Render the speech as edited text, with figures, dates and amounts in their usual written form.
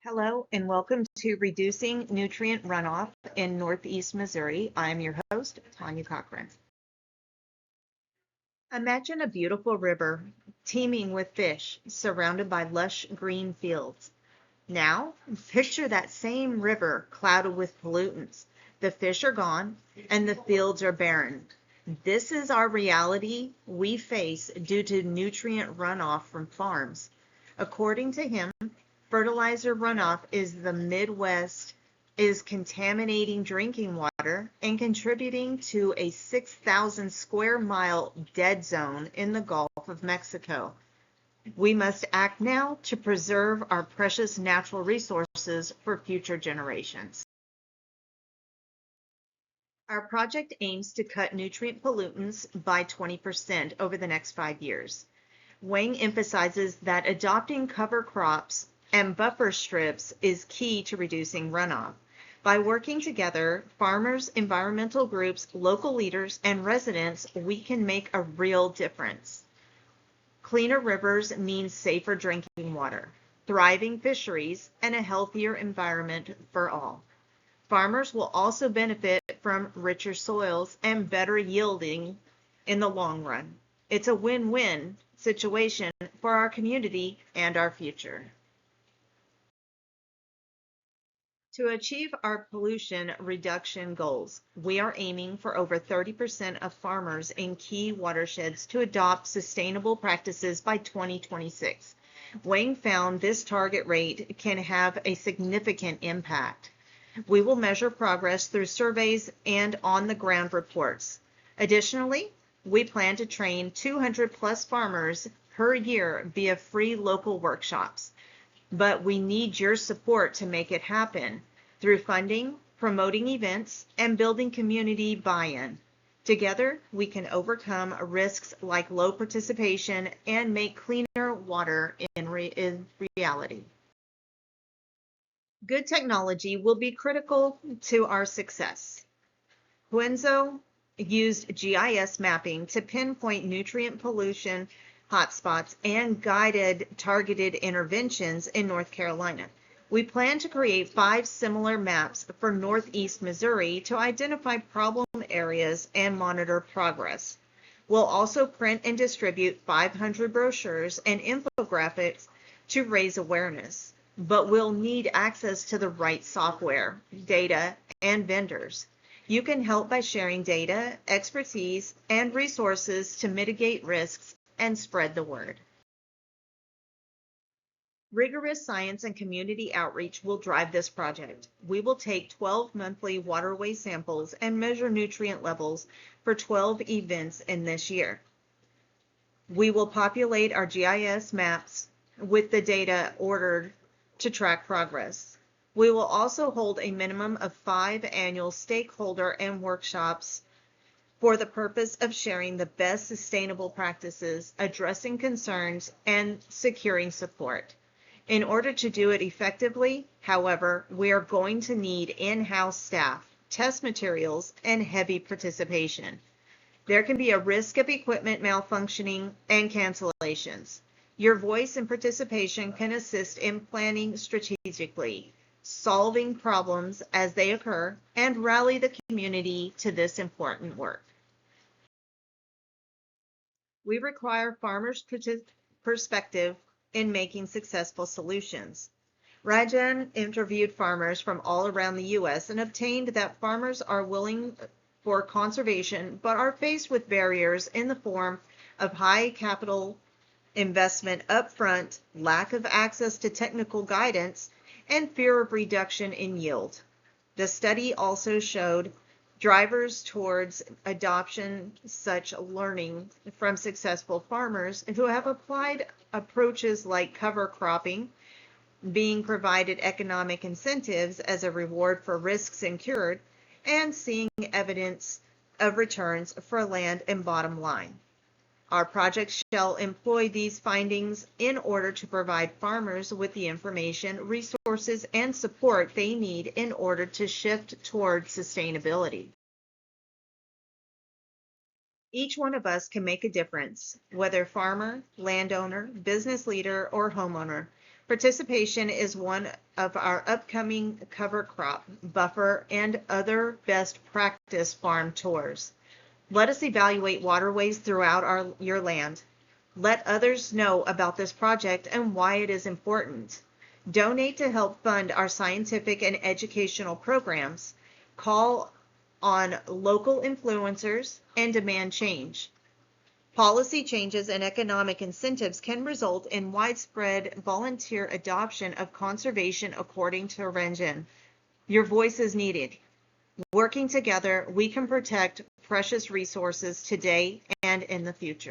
Hello and welcome to Reducing Nutrient Runoff in Northeast Missouri. I'm your host, Tanya Cochran. Imagine a beautiful river teeming with fish surrounded by lush green fields. Now, picture that same river clouded with pollutants. The fish are gone and the fields are barren. This is our reality we face due to nutrient runoff from farms. According to him, fertilizer runoff is the Midwest is contaminating drinking water and contributing to a 6,000 square mile dead zone in the Gulf of Mexico. We must act now to preserve our precious natural resources for future generations. Our project aims to cut nutrient pollutants by 20% over the next 5 years. Wang emphasizes that adopting cover crops and buffer strips is key to reducing runoff. By working together, farmers, environmental groups, local leaders, and residents, we can make a real difference. Cleaner rivers means safer drinking water, thriving fisheries, and a healthier environment for all. Farmers will also benefit from richer soils and better yielding in the long run. It's a win-win situation for our community and our future. To achieve our pollution reduction goals, we are aiming for over 30% of farmers in key watersheds to adopt sustainable practices by 2026. Wayne found this target rate can have a significant impact. We will measure progress through surveys and on-the-ground reports. Additionally, we plan to train 200 plus farmers per year via free local workshops. But we need your support to make it happen through funding, promoting events, and building community buy-in. Together, we can overcome risks like low participation and make cleaner water in reality. Good technology will be critical to our success. Huenzo used GIS mapping to pinpoint nutrient pollution hotspots and guided targeted interventions in North Carolina. We plan to create 5 similar maps for Northeast Missouri to identify problem areas and monitor progress. We'll also print and distribute 500 brochures and infographics to raise awareness, but we'll need access to the right software, data, and vendors. You can help by sharing data, expertise, and resources to mitigate risks and spread the word. Rigorous science and community outreach will drive this project. We will take 12 monthly waterway samples and measure nutrient levels for 12 events in this year. We will populate our GIS maps with the data ordered to track progress. We will also hold a minimum of 5 annual stakeholder and workshops for the purpose of sharing the best sustainable practices, addressing concerns, and securing support. In order to do it effectively, however, we are going to need in-house staff, test materials, and heavy participation. There can be a risk of equipment malfunctioning and cancellations. Your voice and participation can assist in planning strategically, solving problems as they occur, and rally the community to this important work. We require farmers' perspective in making successful solutions. Rajan interviewed farmers from all around the U.S. and obtained that farmers are willing for conservation but are faced with barriers in the form of high capital investment upfront, lack of access to technical guidance, and fear of reduction in yield. The study also showed drivers towards adoption such learning from successful farmers who have applied approaches like cover cropping, being provided economic incentives as a reward for risks incurred, and seeing evidence of returns for land and bottom line. Our project shall employ these findings in order to provide farmers with the information, resources, and support they need in order to shift toward sustainability. Each one of us can make a difference, whether farmer, landowner, business leader, or homeowner. Participation is one of our upcoming cover crop, buffer, and other best practice farm tours. Let us evaluate waterways throughout your land. Let others know about this project and why it is important. Donate to help fund our scientific and educational programs. Call on local influencers and demand change. Policy changes and economic incentives can result in widespread volunteer adoption of conservation according to Rengen. Your voice is needed. Working together, we can protect precious resources today and in the future.